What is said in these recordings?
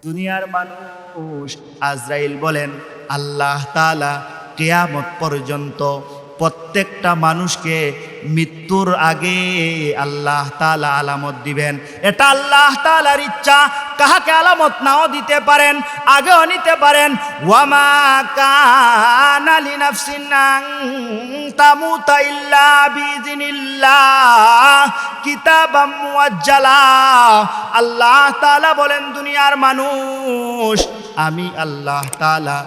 দুনিয়ার মানুষ আজরাইল বলেন আল্লাহ তাআলা কিয়ামত পর্যন্ত প্রত্যেকটা মানুষকে মৃত্যুর আগে আল্লাহ তাআলা আলামত দিবেন। এটা আল্লাহ তাআলার ইচ্ছা, কাহাকে আলামত নাও দিতে পারেন, আগেও নিতে পারেন। ওয়ামা কানা লিনাফসিন আন তামুতা ইল্লা বিইযনিল্লাহ কিতাবাম মুআজ্জালা। আল্লাহ তাআলা বলেন দুনিয়ার মানুষ, আমি আল্লাহ তাআলা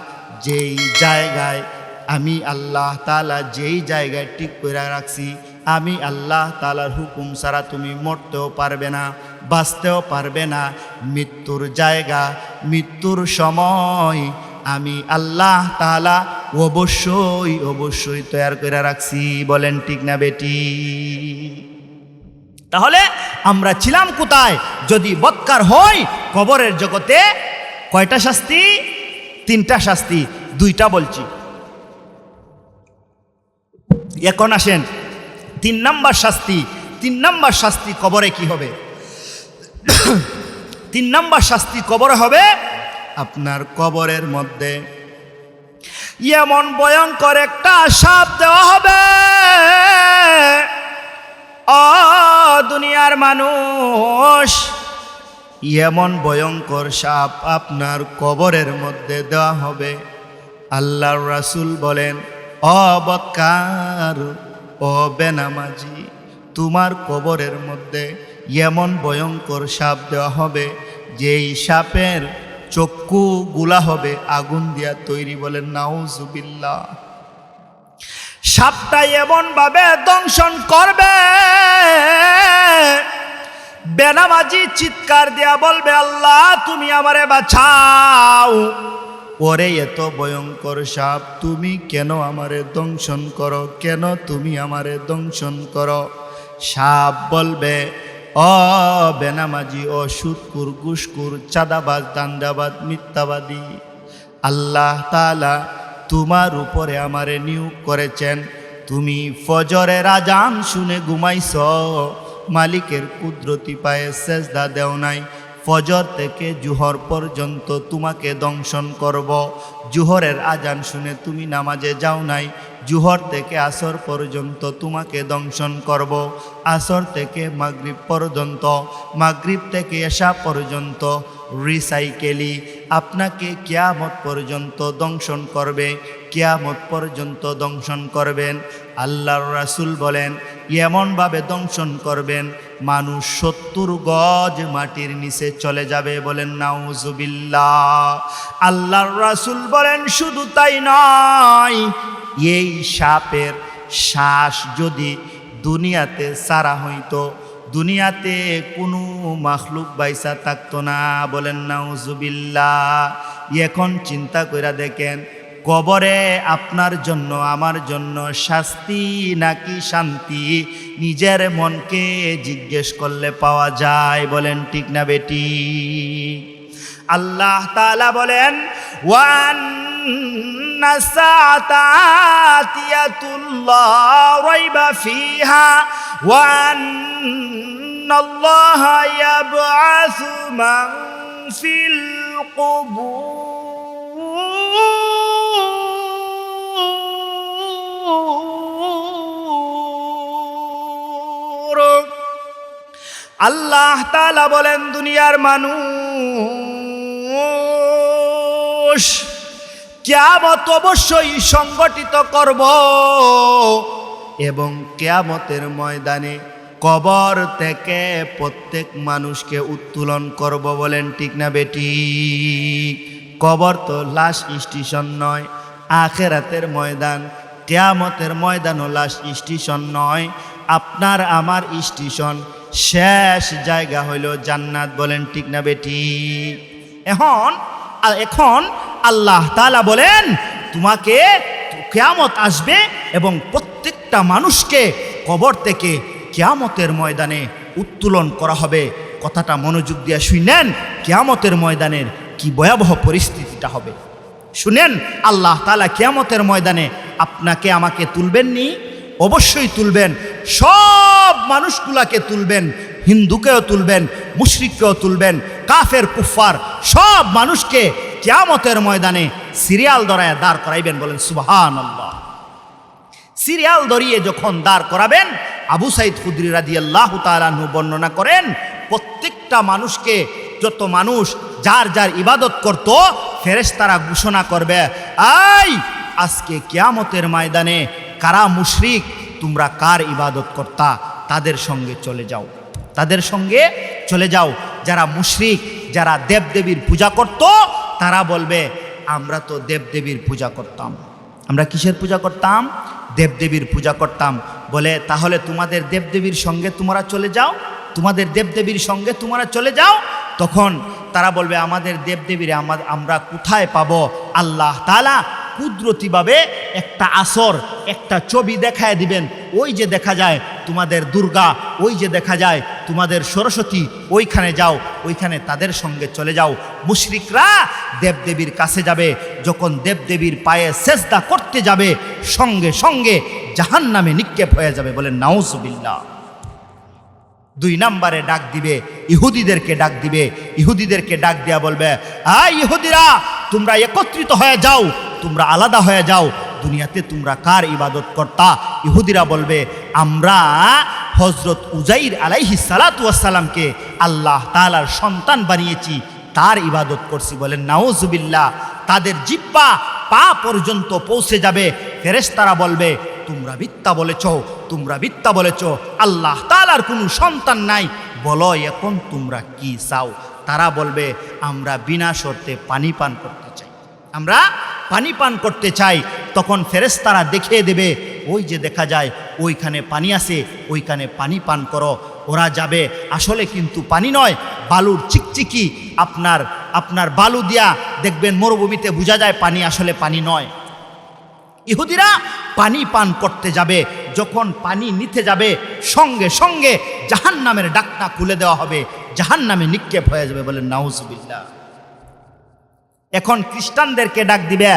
যেই জায়গায় ঠিক করে রাখছি, আমি আল্লাহ তাআলার হুকুম ছাড়া তুমি মরতেও পারবে না, বাঁচতেও পারবে না। মৃত্যুর জায়গা, মৃত্যুর সময় আমি আল্লাহ তাআলা অবশ্যই তৈরি করে রাখছি। বলেন ঠিক না বেটি? তাহলে আমরা ছিলাম কোথায়? যদি বৎকার হই কবরের জগতে কয়টা শাস্তি? তিনটা শাস্তি, দুইটা বলছি। এখন আসেন তিন নাম্বার শাস্তি কবরে কি হবে? তিন নাম্বার শাস্তি কবরে হবে, আপনার কবরের মধ্যে এমন ভয়ঙ্কর একটা শাপ দেওয়া হবে। ও দুনিয়ার মানুষ, এমন ভয়ঙ্কর সাপ আপনার কবরের মধ্যে দেওয়া হবে। আল্লাহর রাসূল বলেন, ও বৎকার, ও বেনামাজি, তোমার কবরের মধ্যে এমন ভয়ঙ্কর সাপ দেওয়া হবে যেই সাপের চক্ষুগুলা হবে আগুন দিয়া তৈরি। বলেন নাউজুবিল্লাহ। সাপটা এমন ভাবে দংশন করবে, বেনামাজি চিৎকার দিয়া বলবে, আল্লাহ তুমি আমারে বাঁচাও। ওরে এত ভয়ঙ্কর সাপ, তুমি কেন আমারে দংশন করো? কেন তুমি আমারে দংশন করো? সাপ বলবে, ও বেনামাজি, ও সুদকুর, ঘুষখোর, চাঁদাবাজ, দান্দাবাজ, মিথ্যাবাদী, আল্লাহ তাআলা তোমার উপরে আমারে নিয়োগ করেছেন। তুমি ফজরের আজান শুনে ঘুমাইছ, মালিকের কুদরতি পায়ে সেজদা দেও নাই। ফজর থেকে জুহর পর্যন্ত তোমাকে দংশন করব। জুহরের আজান শুনে তুমি নামাজে যাও নাই, জুহর থেকে আসর পর্যন্ত তোমাকে দংশন করব। আসর থেকে মাগরিব পর্যন্ত, মাগরিব থেকে এশা পর্যন্ত রিসাইকেলি আপনাকে কিয়ামত পর্যন্ত দংশন করবে, কিয়ামত পর্যন্ত দংশন করবেন। আল্লাহর রাসূল বলেন এমনভাবে দংশন করবেন মানুষ 70 গজ মাটির নিচে চলে যাবে। বলেন নাউজুবিল্লাহ। আল্লাহর রাসূল বলেন শুধু তাই নয়, এই সাপের শ্বাস যদি দুনিয়াতে ছাড়া হইতো, দুনিয়াতে কোনো মাখলুক বাইসা থাকতো না। বলেন নাউজুবিল্লাহ। এখন চিন্তা কইরা দেখেন, কবরে আপনার জন্য আমার জন্য শাস্তি নাকি শান্তি? নিজের মনকে জিজ্ঞেস করলে পাওয়া যায়। বলেন ঠিক না বেটি? আল্লাহ তাআলা বলেন, ওয়ান্না সাআতা আতিয়াতুন লা রাইবা ফিহা ওয়ান্নাল্লাহা ইয়াবআসু মান ফিল কুবুর। আল্লাহ তাআলা বলেন দুনিয়ার মানুষ, কিয়ামত অবশ্যই সংগঠিত করব এবং কিয়ামতের ময়দানে কবর থেকে প্রত্যেক মানুষকে উত্তোলন করব। বলেন ঠিক না বেটি? কবর তো লাশ স্টেশন নয়, আখিরাতের ময়দান, কিয়ামতের ময়দানও লাশ স্টেশন নয়। আপনার আমার স্টেশন, শেষ জায়গা হইল জান্নাত। বলেন ঠিক না বেটি? এখন আল্লাহ তাআলা বলেন তোমাকে কিয়ামত আসবে এবং প্রত্যেকটা মানুষকে কবর থেকে কিয়ামতের ময়দানে উত্তোলন করা হবে। কথাটা মনোযোগ দিয়ে শুনেন, কিয়ামতের ময়দানের কি ভয়াবহ পরিস্থিতিটা হবে শুনেন। আল্লাহ তাআলা কিয়ামতের ময়দানে আপনাকে আমাকে তুলবেননি? অবশ্যই তুলবেন। সব মানুষগুলাকে তুলবেন, হিন্দুকেও তুলবেন, মুশরিককেও তুলবেন, কাফের কুফফার সব মানুষকে কিয়ামতের ময়দানে সিরিয়াল ধরায় দাঁড় করাইবেন। বলেন সুবহানাল্লাহ। সিরিয়াল ধরিয়ে যখন দাঁড় করাবেন, আবু সাইদ খুদরি রাদিয়াল্লাহু তাআলা আনহু বর্ণনা করেন, প্রত্যেকটা মানুষকে, যত মানুষ যার যার ইবাদত করত, ফেরেশতারা ঘোষণা করবে, এই আজকে কিয়ামতের ময়দানে কারা মুশরিক, তোমরা কার ইবাদত করতা, তাদের সঙ্গে চলে যাও, তাদের সঙ্গে চলে যাও। যারা মুশরিক, যারা দেবদেবীর পূজা করত, তারা বলবে, আমরা তো দেবদেবীর পূজা করতাম। আমরা কিসের পূজা করতাম? দেবদেবীর পূজা করতাম। বলে, তাহলে তোমাদের দেবদেবীর সঙ্গে তোমরা চলে যাও, তোমাদের দেবদেবীর সঙ্গে তোমরা চলে যাও। তখন তারা বলবে, আমাদের দেবদেবীরা আমরা কোথায় পাবো? আল্লাহ তাআলা কুদরতিভাবে একটা আসর, একটা ছবি দেখায় দিবেন। ওই যে দেখা যায় তোমাদের দুর্গা, ওই যে দেখা যায় তোমাদের সরস্বতী, ওইখানে যাও, ওইখানে তাদের সঙ্গে চলে যাও। মুশরিকরা দেবদেবীর কাছে যাবে, যখন দেবদেবীর পায়ে সেজদা করতে যাবে, সঙ্গে সঙ্গে জাহান্নামে নিক্ষেপ হয়ে যাবে। বলেন নাউজুবিল্লাহ। 2 নম্বরে ডাক দিবে, ইহুদিদেরকে ডাক দিবে। ইহুদিদেরকে ডাক দিয়া বলবে, ইহুদিরা, তোমরা একত্রিত হয়ে যাও, তোমরা আলাদা হয়ে যাও। দুনিয়াতে তোমরা কার ইবাদত করতা? ইহুদিরা বলবে, আমরা হযরত উজাইর আলাইহিস সালাতু ওয়াস সালামকে আল্লাহ তাআলার সন্তান বানিয়েছি, তার ইবাদত করছি। বলেন নাউজুবিল্লাহ। তাদের জিহ্বা পা পর্যন্ত পৌঁছে যাবে। ফেরেশতারা বলবে, তোমরা মিথ্যা বলেছ, তোমরা মিথ্যা বলেছ, আল্লাহ তাআলার কোনো সন্তান নাই, বলো এখন তোমরা কি চাও? তারা বলবে, আমরা বিনা শর্তে পানি পান করতে চাই, আমরা পানি পান করতে চাই। তখন ফেরেশতারা দেখিয়ে দেবে, ওই যে দেখা যায় ওইখানে পানি আছে, ওইখানে পানি পান করো। ওরা যাবে, আসলে কিন্তু পানি নয়, বালুর চিকচিকি। আপনার বালু দিয়া দেখবেন মরুভূমিতে বোঝা যায় পানি আসলে পানি নয়। ইহুদিরা পানি পান করতে যাবে, যখন পানি নিতে যাবে, সঙ্গে সঙ্গে জাহান্নামের ডাকনা খুলে দেওয়া হবে, জাহান্নামে নিক্ষেপ হয়ে যাবে। বলেন নাউজুবিল্লাহ। এখন খ্রিস্টানদেরকে ডাক দিবে,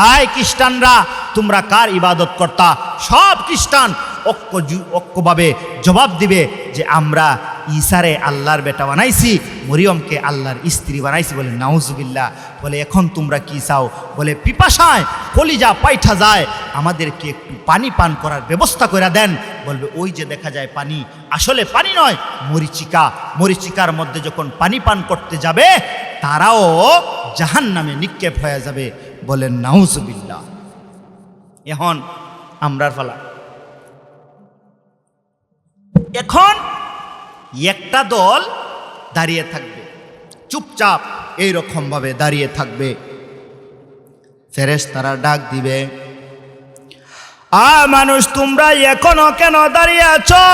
আয় খ্রিস্টানরা, তোমরা কার ইবাদত করতা? সব খ্রিস্টান ঐক্যভাবে জবাব দিবে যে আমরা ঈসারে আল্লাহর বেটা বানাইছি, মরিয়মকে আল্লাহর স্ত্রী বানাইছি। বলে নাউজুবিল্লাহ। বলে এখন তোমরা কি চাও? বলে পিপাসায় কলিজা পাইঠা যায়, আমাদেরকে একটু পানি পান করার ব্যবস্থা করে দেন। বলবে, ওই যে দেখা যায় পানি, আসলে পানি নয়, মরিচিকা। মরিচিকার মধ্যে যখন পানি পান করতে যাবে, তারাও জাহান্নামে নিক্ষেপ হয়ে যাবে। বলেন নাউজুবিল্লাহ। এখন আমরার ফালা। এখন একটা দল দাঁড়িয়ে থাকবে, চুপচাপ এইরকম ভাবে দাঁড়িয়ে থাকবে। ফেরেশতারা ডাক দিবে, মানুষ, তোমরা এখনো কেন দাঁড়িয়ে আছো?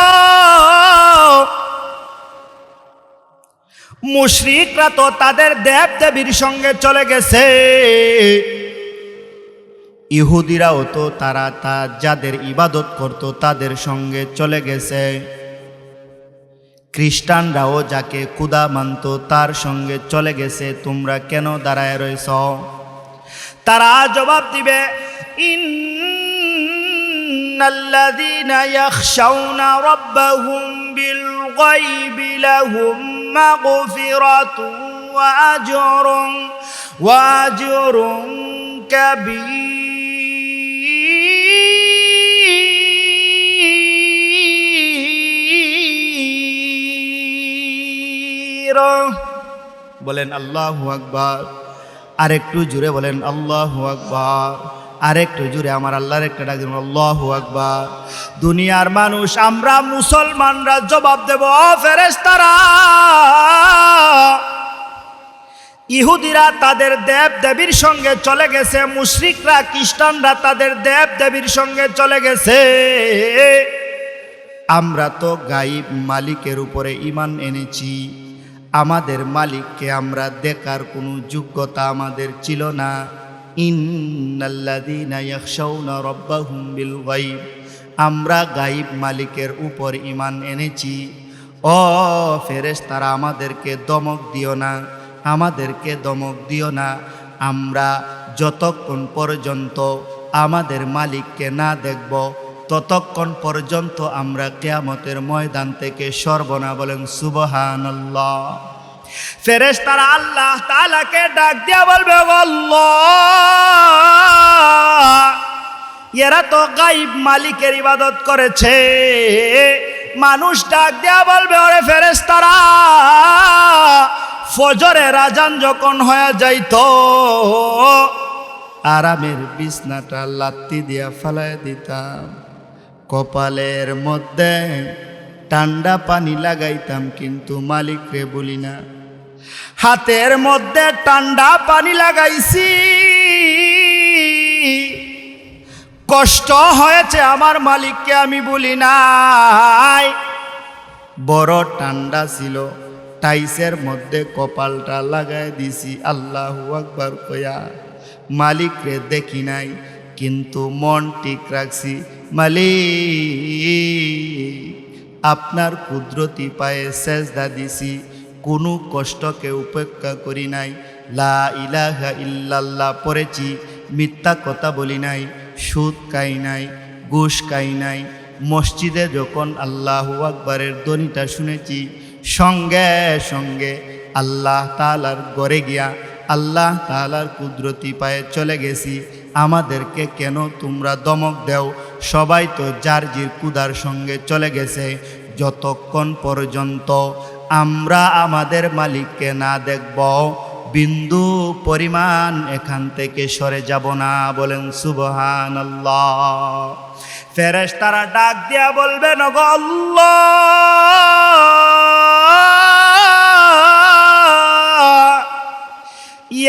মুশরিকরা তো তাদের দেব দেবীর সঙ্গে চলে গেছে। ইহুদিরাও তো তারা যাদের ইবাদত করত তাদের সঙ্গে চলে গেছে। খ্রিস্টানরাও যাকে খোদা মানত তার সঙ্গে চলে গেছে। তোমরা কেন দাঁড়ায় রয়েছ? তারা জবাব দিবে, ইন্নাল্লাযীনা ইয়াখশাউনা রাব্বাহুম বিল গায়বি লাহুম মাগফিরাতুন ওয়া আজরুন কাবীর। বলেন আল্লাহু আকবার। আরেকটু জুড়ে বলেন আল্লাহু আকবার। আরেকটু জুড়ে আমার আল্লাহর একটা ডাক দিন, আল্লাহু আকবার। দুনিয়ার মানুষ, আমরা মুসলমানরা জবাব দেব, ফেরেশতারা, ইহুদিরা তাদের দেব দেবীর সঙ্গে চলে গেছে, মুশরিকরা খ্রিস্টানরা তাদের দেব দেবীর সঙ্গে চলে গেছে। আমরা তো গায়েব মালিকের উপরে ঈমান এনেছি, আমাদের মালিককে আমরা দেখার কোনো যোগ্যতা আমাদের ছিল না। ইন্নাল্লাযীনা ইয়াখশাউনা রাব্বাহুম বিল গায়ব, আমরা গায়েব মালিকের উপর ঈমান এনেছি। ও ফেরেশতারা, আমাদেরকে দমক দিও না, আমাদেরকে দমক দিও না। আমরা যতক্ষণ পর্যন্ত আমাদের মালিককে না দেখব, ততক্ষণ পর্যন্ত আমরা কিয়ামতের ময়দান থেকে সরব না। বলেন সুবহানাল্লাহ। ফেরেশতারা আল্লাহ তাআলাকে ডাক দিয়া বলবে, আল্লাহ, এরা তো গায়েব মালিকের ইবাদত করেছে। মানুষ ডাক দিয়া বলবে, ওরে ফেরেশতারা, ফজরের আজান যখন হয়ে যাইতো আরামের বিছনাটা লাত্তি দিয়া ফালায় দিতাম, কপালের মধ্যে ঠান্ডা পানি লাগাইতাম, কিন্তু মালিকরে বলি না। হাতের মধ্যে ঠান্ডা পানি লাগাইছি, কষ্ট হয়েছে, আমার মালিককে আমি বলি নাই। বড় ঠান্ডা ছিল, টাইসের মধ্যে কপালটা লাগাই দিছি, আল্লাহু আকবার কয়া। মালিকরে দেখি নাই, কিন্তু মন ঠিক রাখছি, মালিক আপনার কুদরতি পায়ে সেজদা দিছি, কোনো কষ্টকে উপেক্ষা করি নাই। লা ইলাহা ইল্লাল্লাহ পড়েছি, মিথ্যা কথা বলি নাই, সুদ খাই নাই, ঘুষ খাই নাই। মসজিদে যখন আল্লাহু আকবারের ধ্বনিটা শুনেছি, সঙ্গে সঙ্গে আল্লাহ তাআলার ঘরে গিয়া আল্লাহ তাআলার কুদরতি পায়ে চলে গেছি। আমাদেরকে কেন তোমরা দমক দেও? সবাই তো যার জির কুদার সঙ্গে চলে গেছে। যতক্ষণ পর্যন্ত আমরা আমাদের মালিককে না দেখব, বিন্দু পরিমাণ এখান থেকে সরে যাব না। বলেন সুবহানাল্লাহ। ফেরেশতারা ডাক দিয়া বলবেন, ওগো আল্লাহ,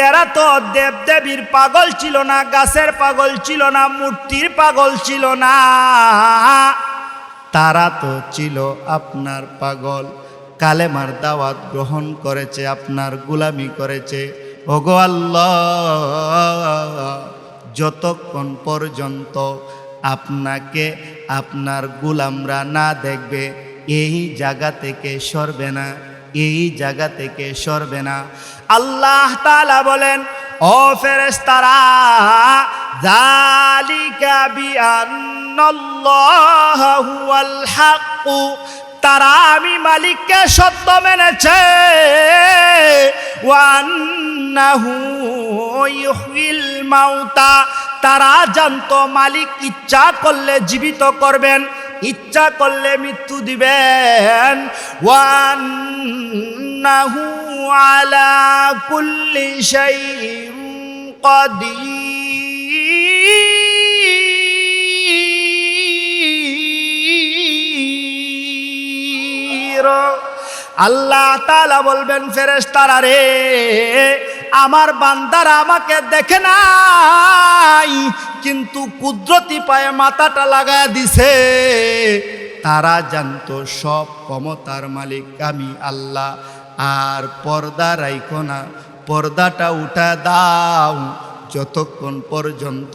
এরা তো দেবদেবীর পাগল ছিল না, গাছের পাগল ছিল না, মূর্তির পাগল ছিল না, তারা তো ছিল আপনার পাগল। কালেমার দাওয়াত গ্রহণ করেছে, আপনার গোলামি করেছে। ওগো আল্লাহ, যতক্ষণ পর্যন্ত আপনাকে আপনার গোলামরা না দেখবে, এই জায়গা থেকে সরবে না, এই জায়গা থেকে সরবে না। আল্লাহ তাআলা বলেন, ও ফেরেশতারা, যালিকা বিআন্নাল্লাহা হুয়াল হক, তারা আমি মালিককে সত্য মেনেছে। ওয়া আন্নাহু ইউহয়িল মাউতা, তারা জানতো মালিক ইচ্ছা করলে জীবিত করবেন, ইচ্ছা করলে মৃত্যু দিবেন। ওয়া আন্নাহু আলা কুল্লি শাইইন কাদির। আল্লাহ তাআলা বলবেন, ফেরেশতারা রে, আমার বান্দারা আমাকে দেখে নাই, কিন্তু কুদরতি পায়ে মাথাটা লাগায় দিছে। তারা জানতো সব ক্ষমতার মালিক আমি আল্লাহ। আর পর্দা রাইখো না, পর্দাটা উঠা দাও, যতক্ষণ পর্যন্ত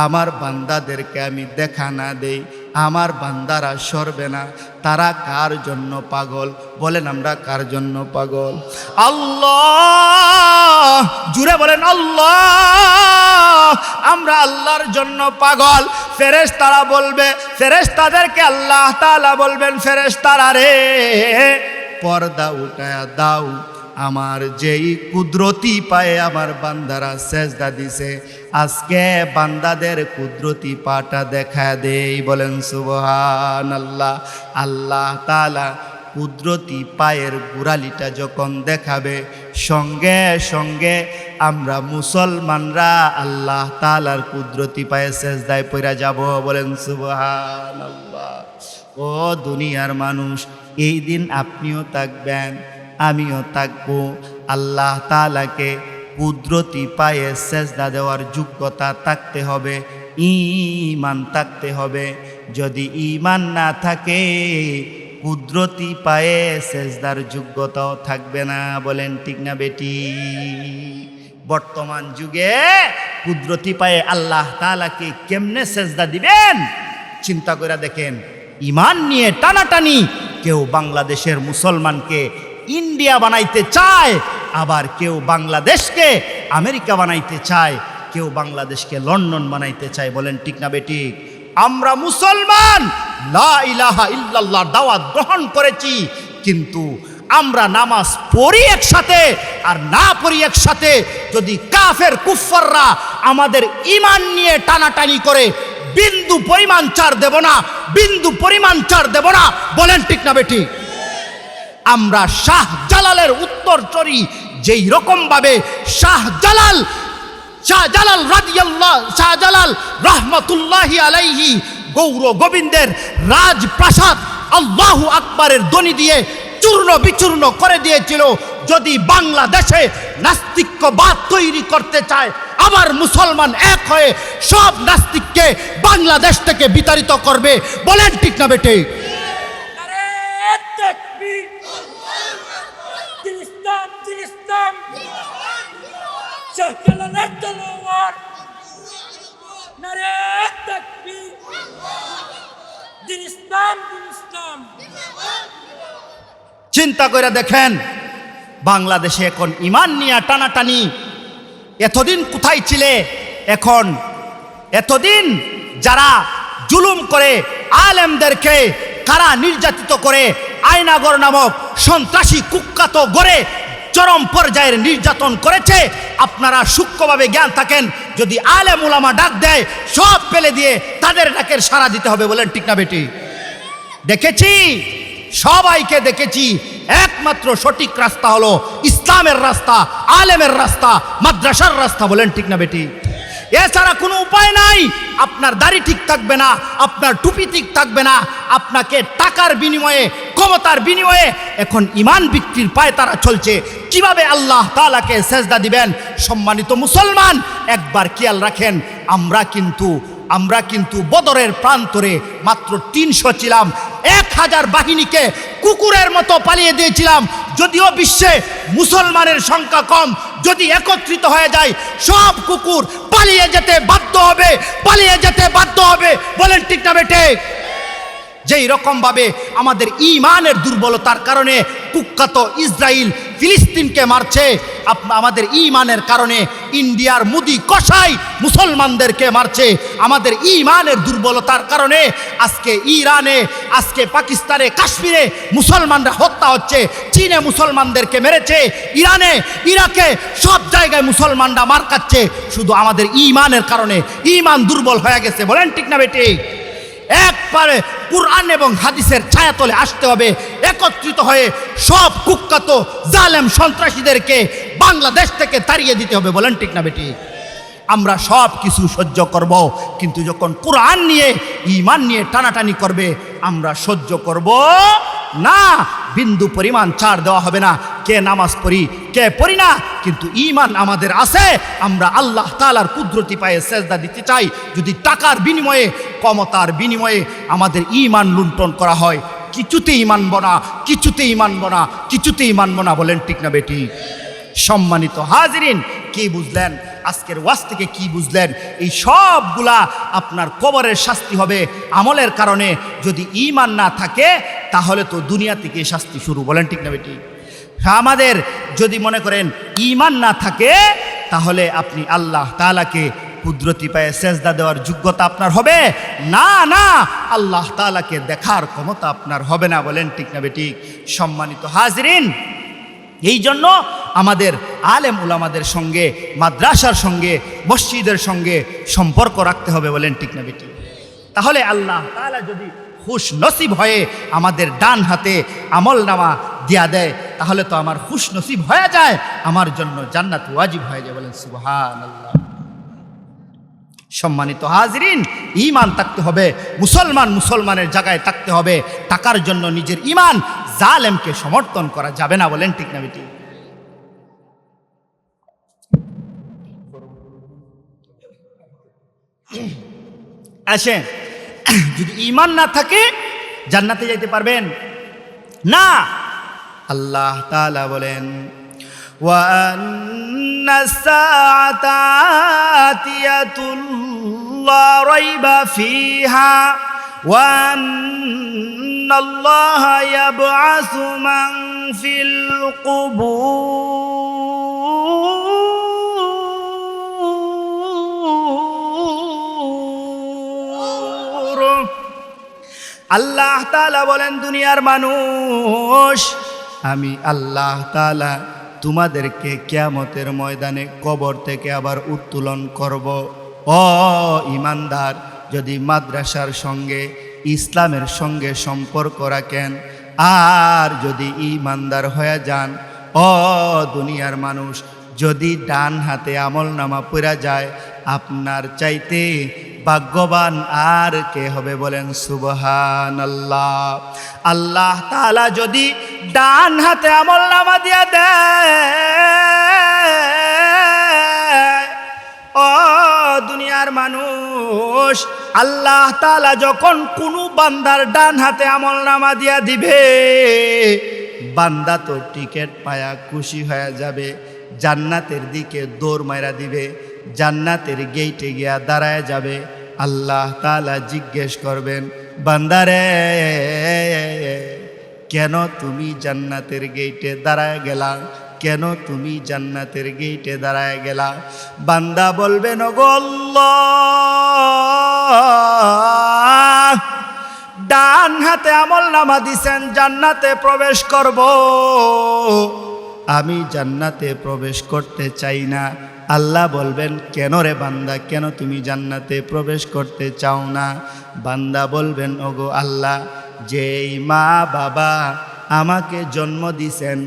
আমার বান্দাদেরকে আমি দেখা না দেই, আমার বান্দারা সরবে না। তারা কার জন্য পাগল? বলেন, আমরা কার জন্য পাগল? আল্লাহ, জুড়ে বলেন আল্লাহ। আমরা আল্লাহর জন্য পাগল। ফেরেশতারা বলবে, ফেরেশতাদেরকে আল্লাহ তাআলা বলবেন, ফেরেশতারা রে, পর্দা উঠায়া দাও, আমার যেই কুদরতি পায়ে আমার বান্দারা সেজদা দিছে, আজকে বান্দাদের কুদরতি পাটা দেখা দেই। বলেন সুবহানাল্লাহ। আল্লাহ তাআলা কুদরতি পায়ের গোড়ালিটা যখন দেখাবে, সঙ্গে সঙ্গে আমরা মুসলমানরা আল্লাহ তাআলার কুদরতি পায়ে সেজদায় পড়ে যাব। বলেন সুবহানাল্লাহ। ও দুনিয়ার মানুষ, এই দিন আপনিও থাকবেন, আমিও থাকবো। আল্লাহ তাআলাকে কুদরতি পায়ে সেজদা দেওয়ার যোগ্যতা থাকতে হবে, ঈমান থাকতে হবে। যদি ঈমান না থাকে, কুদরতি পায়ে সেজদার যোগ্যতাও থাকবে না। বলেন ঠিক না বেটি? বর্তমান যুগে কুদরতি পায়ে আল্লাহ তাআলাকে কেমনে সেজদা দিবেন চিন্তা করে দেখেন। ঈমান নিয়ে টানাটানি, কেউ বাংলাদেশের মুসলমানকে ইন্ডিয়া বানাইতে চায়, আবার কেউ বাংলাদেশকে আমেরিকা বানাইতে চায়, কেউ বাংলাদেশকে লন্ডন বানাইতে চায়। বলেন ঠিক না বেটি? আমরা মুসলমান, লা ইলাহা ইল্লাল্লাহর দাওয়াত গ্রহণ করেছি, কিন্তু আমরা নামাজ পড়ি একসাথে আর না পড়ি একসাথে। যদি কাফের কুফফাররা আমাদের ঈমান নিয়ে টানাটানি করে, বিন্দু পরিমাণ ছাড় দেব না, বিন্দু পরিমাণ ছাড় দেব না। বলেন ঠিক না বেটি? আমরা শাহজালালের উত্তরসূরি, যেই রকম ভাবে শাহজালাল রাহমাতুল্লাহি আলাইহি গৌর গোবিন্দের রাজপ্রাসাদ আল্লাহু আকবারের ধ্বনি দিয়ে চূর্ণ বিচূর্ণ করে দিয়েছিল। যদি বাংলাদেশে নাস্তিক্যবাদ তৈরি করতে চায়, আবার মুসলমান এক হয়ে সব নাস্তিককে বাংলাদেশ থেকে বিতাড়িত করবে। বলেন ঠিক না বেটে? চিন্তা করে দেখেন, বাংলাদেশে এখন ঈমান নিয়ে টানাটানি। এতদিন কোথায় ছিলে? এখন এতদিন যারা জুলুম করে আলেমদেরকে কারা নির্যাতিত করে, আয়নাগর নামক সন্ত্রাসী কুখ্যাত গড়ে চরম পর্যায়ের নির্যাতন করেছে। আপনারা সূক্ষ্মভাবে জ্ঞান থাকেন, যদি আলেম উলামা ডাক দেয় সব ফেলে দিয়ে তাদের ডাকের সাড়া দিতে হবে। বলেন ঠিক না বেটি? দেখেছি, সবাইকে দেখেছি। একমাত্র সঠিক রাস্তা হলো ইসলামের রাস্তা, আলেমের রাস্তা, মাদ্রাসার রাস্তা। বলেন ঠিক না বেটি? এছাড়া কোনো উপায় নাই। আপনার দাড়ি ঠিক থাকবে না, আপনার টুপি ঠিক থাকবে না, আপনাকে টাকার বিনিময়ে, ক্ষমতার বিনিময়ে এখন ঈমান বিক্রির পায় তারা চলছে। কিভাবে আল্লাহ তাআলাকে সেজদা দিবেন? সম্মানিত মুসলমান, একবার খেয়াল রাখেন, আমরা কিন্তু বদরের প্রান্তরে মাত্র 300 ছিলাম। 1000 বাহিনীকে কুকুরের মতো পালিয়ে দিয়েছিলাম। যদিও বিশ্বে মুসলমানের সংখ্যা কম, যদি একত্রিত হয়ে যায় সব কুকুর পালিয়ে যেতে বাধ্য হবে, পালিয়ে যেতে বাধ্য হবে। বলেন ঠিক না বেটে? যেই রকম ভাবে আমাদের ঈমানের দুর্বলতার কারণে কুখ্যাত ইসরায়েল ফিলিস্তিনকে মারছে, আমাদের ঈমানের কারণে ইন্ডিয়ার মোদি কসাই মুসলমানদেরকে মারছে। আমাদের ঈমানের দুর্বলতার কারণে আজকে ইরানে, আজকে পাকিস্তানে, কাশ্মীরে মুসলমানরা হত্যা হচ্ছে। চীনে মুসলমানদেরকে মেরেছে, ইরানে, ইরাকে, সব জায়গায় মুসলমানরা মার খাচ্ছে, শুধু আমাদের ঈমানের কারণে। ঈমান দুর্বল হয়ে গেছে। বলেন ঠিক না বেটি? একবারে কুরআন এবং হাদিসের ছায়াতলে আসতে হবে, একত্রিত হয়ে সব কুখ্যাত জালেম সন্ত্রাসীদেরকে বাংলাদেশ থেকে তাড়িয়ে দিতে হবে। বলেন ঠিক না বেটি? আমরা সব কিছু সহ্য করব, কিন্তু যখন কুরআন নিয়ে, ঈমান নিয়ে টানাটানি করবে, আমরা সহ্য করব না। বিন্দু পরিমাণ ছাড় দেওয়া হবে না। কে নামাজ পড়ি, কে পড়ি না, কিন্তু ঈমান আমাদের আছে। আমরা আল্লাহ তাআলার কুদরতি পায়ে সেজদা দিতে চাই। যদি টাকার বিনিময়ে, ক্ষমতার বিনিময়ে আমাদের ঈমান লুণ্ঠন করা হয়, কিছুতেই মানব না, কিছুতেই মানব না, কিছুতেই মানব না। বলেন ঠিক না বেটি? সম্মানিত হাজিরিন, কি বুঝলেন আজকের ওয়াজ থেকে? কি বুঝলেন? এই সবগুলা আপনার কবরের শাস্তি হবে আমলের কারণে। যদি ঈমান না থাকে তাহলে তো দুনিয়া থেকে শাস্তি শুরু। বলেন ঠিক না বেটি? আমাদের যদি মনে করেন ঈমান না থাকে, তাহলে আপনি আল্লাহ তাআলাকে কুদরতি পায়ে সেজদা দেওয়ার যোগ্যতা আপনার হবে না। না, আল্লাহ তাআলাকে দেখার ক্ষমতা আপনার হবে না। বলেন ঠিক না বেটি? সম্মানিত হাজিরিন, এই জন্য আমাদের আলেম উলামাদের সঙ্গে, মাদ্রাসার সঙ্গে, মসজিদের সঙ্গে সম্পর্ক রাখতে হবে। বলেন ঠিক না বেটি? তাহলে আল্লাহ তাআলা যদি খুশ নসিব হয়ে আমাদের ডান হাতে আমলনামা দিয়া দেয়, তাহলে তো আমার খুশ নসিব হয়ে যায়, আমার জন্য জান্নাত ওয়াজিব হয়ে যায়। বলেন সুবহানাল্লাহ। সম্মানিত হাজিরিন, ঈমান থাকতে হবে, মুসলমানের জায়গায় থাকতে হবে। টাকার জন্য নিজের ঈমান, জালেমকে সমর্থন করা যাবে না। বলেন ঠিক না বেটি? আসেন, যদি ঈমান না থাকে জান্নাতে যাইতে পারবেন না। আল্লাহ তাআলা বলেন, ওয়া আন্নাস সাআতা আতিয়াতুন লা রাইবা ফিহা ওয়া আন্নাল্লাহা ইয়াবআসু মান ফিল কুবুর। আল্লাহ তাআলা বলেন, দুনিয়ার মানুষ, আমি আল্লাহ তাআলা তোমাদেরকে কিয়ামতের ময়দানে কবর থেকে আবার উত্তোলন করব। ও ঈমানদার, যদি মাদ্রাসার সঙ্গে ইসলামের সঙ্গে সম্পর্ক রাখেন আর যদি ঈমানদার হয়ে যান, ও দুনিয়ার মানুষ, যদি ডান হাতে আমলনামা পড়া যায়, আপনার চাইতে ভাগ্যবান আর কে হবে? বলেন সুবহানাল্লাহ। আল্লাহ তাআলা যদি ডান হাতে আমলনামা দিয়া দেয়, ও দুনিয়ার মানুষ, আল্লাহ তাআলা যখন কোনো বান্দার ডান হাতে আমলনামা দিয়া দিবে, বান্দা তো টিকিট পায়া খুশি হয়ে যাবে, জান্নাতের দিকে দৌড় মাইরা দিবে, জান্নাতের গেইটে গিয়া দাঁড়ায় যাবে। আল্লাহ তাআলা জিজ্ঞেস করবেন, বান্দারে, কেন তুমি জান্নাতের গেইটে দাঁড়ায় গেলা? কেন তুমি জান্নাতের গেইটে দাঁড়ায় গেলা? বান্দা বলবেন, ওগো আল্লাহ, ডান হাতে আমলনামা দিছেন, জান্নাতে প্রবেশ করব, আমি জান্নাতে প্রবেশ করতে চাই না। আল্লাহ বলবেন, কেন রে বান্দা, কেন তুমি জান্নাতে প্রবেশ করতে চাও না? বান্দা বলবেন, ওগো আল্লাহ, যেই মা বাবা আমাকে জন্ম দিছেন,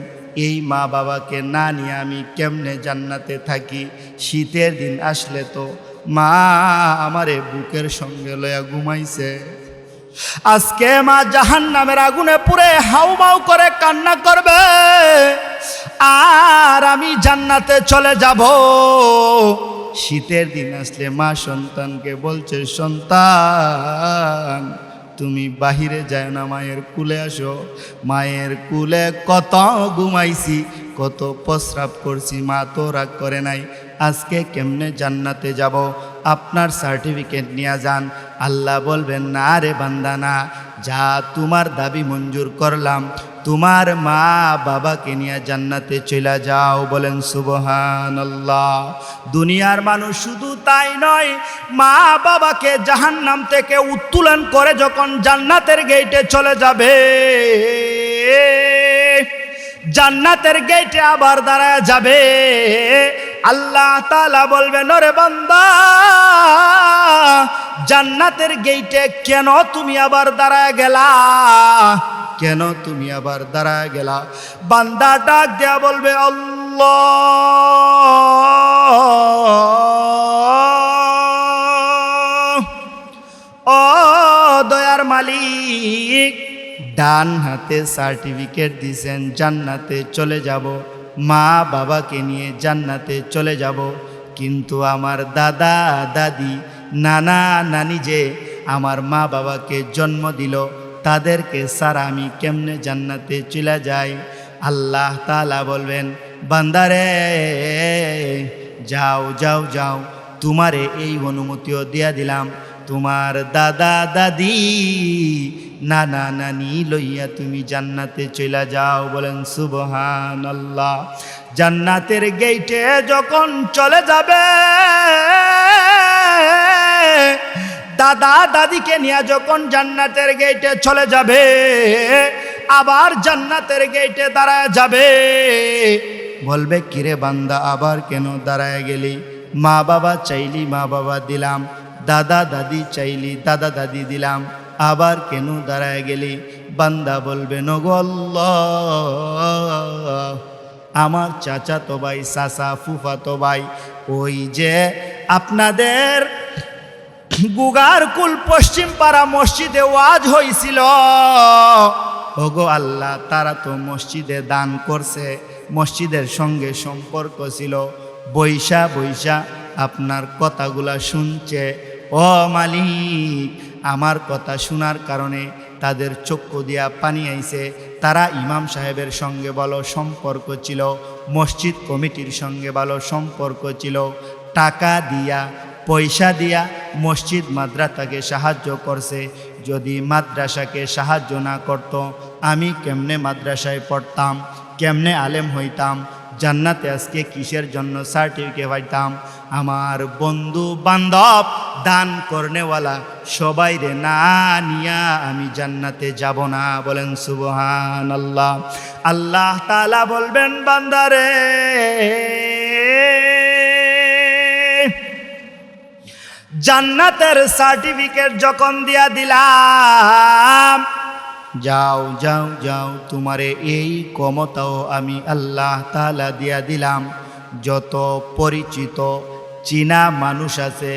এই মা বাবাকে না নিয়ে আমি কেমনে জান্নাতে থাকি? শীতের দিন আসলে তো মা আমারে বুকের সঙ্গে লয়া ঘুমাইছে, আজকে মা জাহান্নামের আগুনে পুড়ে হাউমাউ করে কান্না করবে, আর আমি জান্নাতে চলে যাব। শীতের দিন আসলে মা সন্তানকে বলছে, সন্তান তুমি বাহিরে যায় না, মায়ের কুলে আসো। মায়ের কুলে কত ঘুমাইছি, কত প্রস্রাব করছি, মা তো রাগ করে নাই, আজকে কেমনে জান্নাতে যাব? আপনার সার্টিফিকেট নিয়ে যান। আল্লাহ বলবেন, না রে বান্দা না, যা তোমার দাবি মঞ্জুর করলাম, তোমার মা বাবাকে নিয়ে জান্নাতে চলে যাও। বলেন সুবহানাল্লাহ। দুনিয়ার মানুষ শুধু তাই নয়, মা বাবাকে জাহান্নাম থেকে উত্তোলন করে যখন জান্নাতের গেটে চলে যাবে, জান্নাতের গেটে আবার দাঁড়ায় যাবে, আল্লাহ তাআলা বলবেন, ওরে বান্দা, জান্নাতের গেটে কেন তুমি আবার দাঁড়ায় গেলা? কেন তুমি আবার দাঁড়ায় গেলা? বান্দা ডাক দেয়া বলবে, আল্লাহ, ও দয়ার মালিক, ডান হাতে সার্টিফিকেট দিছেন, জান্নাতে চলে যাব, মা বাবাকে নিয়ে জান্নাতে চলে যাব, কিন্তু আমার দাদা দাদি নানা নানি যে আমার মা বাবাকে জন্ম দিল, তাদেরকে ছাড়া আমি কেমনে জান্নাতে চলে যাই? আল্লাহ তাআলা বলবেন, বান্দারে, যাও যাও যাও, তোমারে এই অনুমতিও দিয়া দিলাম, তোমার দাদা দাদি নানা নানি লইয়া তুমি জান্নাতে চলে যাও। বলেন সুবহানাল্লাহ। জান্নাতের গেটে যখন চলে যাবে, দাদা দাদিকে নিয়ে যখন জান্নাতের গেটে চলে যাবে, আবার জান্নাতের গেটে দাঁড়ায় যাবে, বলবে, কিরে বান্দা, আবার কেন দাঁড়ায় গেলি? মা বাবা চাইলি মা বাবা দিলাম, দাদা দাদি চাইলি দাদা দাদি দিলাম, আবার কেন দাঁড়ায় গেলি? বান্দা বলবে, ওগো আল্লাহ, আমার চাচা তো ভাই, চাচা ফুফা তো ভাই, ওই যে আপনাদের গুগারকুল পশ্চিম পাড়া মসজিদে ওয়াজ হয়েছিল, ওগো আল্লাহ, তারা তো মসজিদে দান করছে, মসজিদের সঙ্গে সম্পর্ক ছিল, বৈশা বৈশা আপনার কথাগুলা শুনছে। ও মালিক, আমার কথা শোনার কারণে তাদের চক্ষু দিয়া পানি আইছে, তারা ইমাম সাহেবের সঙ্গে ভালো সম্পর্ক ছিল, মসজিদ কমিটির সঙ্গে ভালো সম্পর্ক ছিল, টাকা দিয়া পয়সা দিয়া মসজিদ মাদ্রাসাকে সাহায্য করছে। যদি মাদ্রাসাকে সাহায্য না করত, আমি কেমনে মাদ্রাসায় পড়তাম, কেমনে আলেম হইতাম? জান্নাতে আজকে কিসের জন্য সার্টিফিকেট পাইতাম? আমার বন্ধু বান্ধব দান করনেওয়ালা সবাই রে না নিয়া আমি জান্নাতে যাব না। বলেন সুবহানাল্লাহ। আল্লাহ তাআলা বলবেন বান্দারে, জান্নাতের সার্টিফিকেট যখন দিয়া দিলাম, যাও যাও যাও, তোমারে এই ক্ষমতাও আমি আল্লাহ তাআলা দিয়া দিলাম। যত পরিচিত চীনা মানুষ আছে,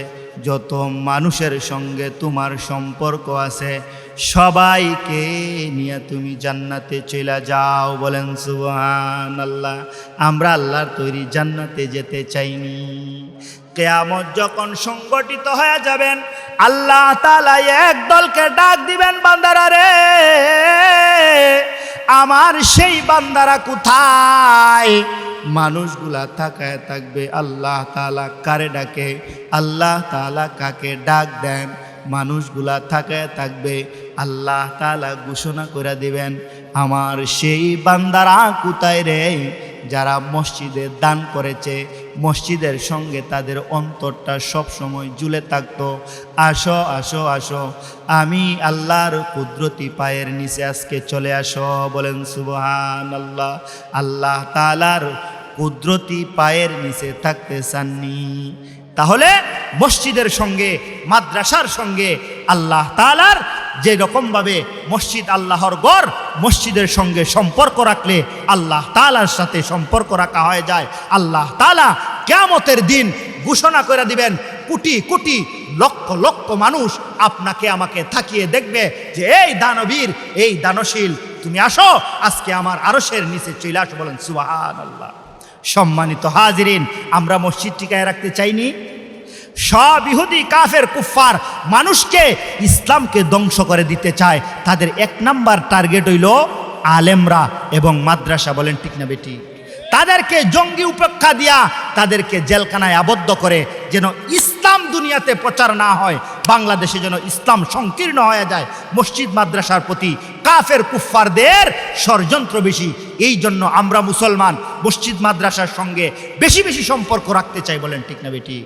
যত মানুষের সঙ্গে তোমার সম্পর্ক আছে, সবাইকে নিয়ে তুমি জান্নাতে চলে যাও। বলেন সুবহানাল্লাহ। আমরা আল্লাহর তৈরি জান্নাতে যেতে চাইনি। কিয়ামত যখন সংগঠিত হয়ে যাবেন, আল্লাহ তাআলা এক দলকে ডাক দিবেন, বান্দারা রে, আমার সেই বান্দারা কোথায়? মানুষগুলা তাকায় থাকবে, আল্লাহ তাআলা কারে ডাকে? আল্লাহ তাআলা কাকে ডাক দেন? মানুষগুলা তাকায় থাকবে, আল্লাহ তাআলা ঘোষণা করে দিবেন, আমার সেই বান্দারা কোথায় রে? যারা মসজিদে দান করেছে, মসজিদের সঙ্গে তাদের অন্তরটা সব সময় ঝুলে থাকতো। আসো আসো আসো, আমি আল্লাহর কুদরতি পায়ের নিচে আজকে চলে আসো। বলেন সুবহানাল্লাহ। আল্লাহ তাআলার কুদরতি পায়ের নিচে থাকতে চাননি? তাহলে মসজিদের সঙ্গে, মাদ্রাসার সঙ্গে আল্লাহ তাআলার যে রকমভাবে মসজিদ আল্লাহর ঘর, মসজিদের সঙ্গে সম্পর্ক রাখলে আল্লাহ তাআলার সাথে সম্পর্ক রাখা হয়ে যায়। আল্লাহ তাআলা কিয়ামতের দিন ঘোষণা করে দিবেন, কোটি কোটি লক্ষ লক্ষ মানুষ আপনাকে আমাকে তাকিয়ে দেখবে যে এই দানবীর, এই দানশীল, তুমি আসো আজকে আমার আরশের নিচে চলে আসো। বলেন সুবহানাল্লাহ। সম্মানিত হাজিরিন, আমরা মসজিদ টিকায় রাখতে চাইনি? সব ইহুদি কাফের কুফফার মানুষকে, ইসলামকে ধ্বংস করে দিতে চায়। তাদের এক নাম্বার টার্গেট হইল আলেমরা এবং মাদ্রাসা। বলেন ঠিক না বেটি? তাদেরকে জঙ্গি উপেক্ষা দিয়া তাদেরকে জেলখানায় আবদ্ধ করে, যেন ইসলাম দুনিয়াতে প্রচার না হয়, বাংলাদেশে যেন ইসলাম সংকীর্ণ হয়ে যায়। মসজিদ মাদ্রাসার প্রতি কাফের কুফফারদের ষড়যন্ত্র বেশি। এই জন্য আমরা মুসলমান মসজিদ মাদ্রাসার সঙ্গে বেশি বেশি সম্পর্ক রাখতে চাই। বলেন ঠিক না বেটি?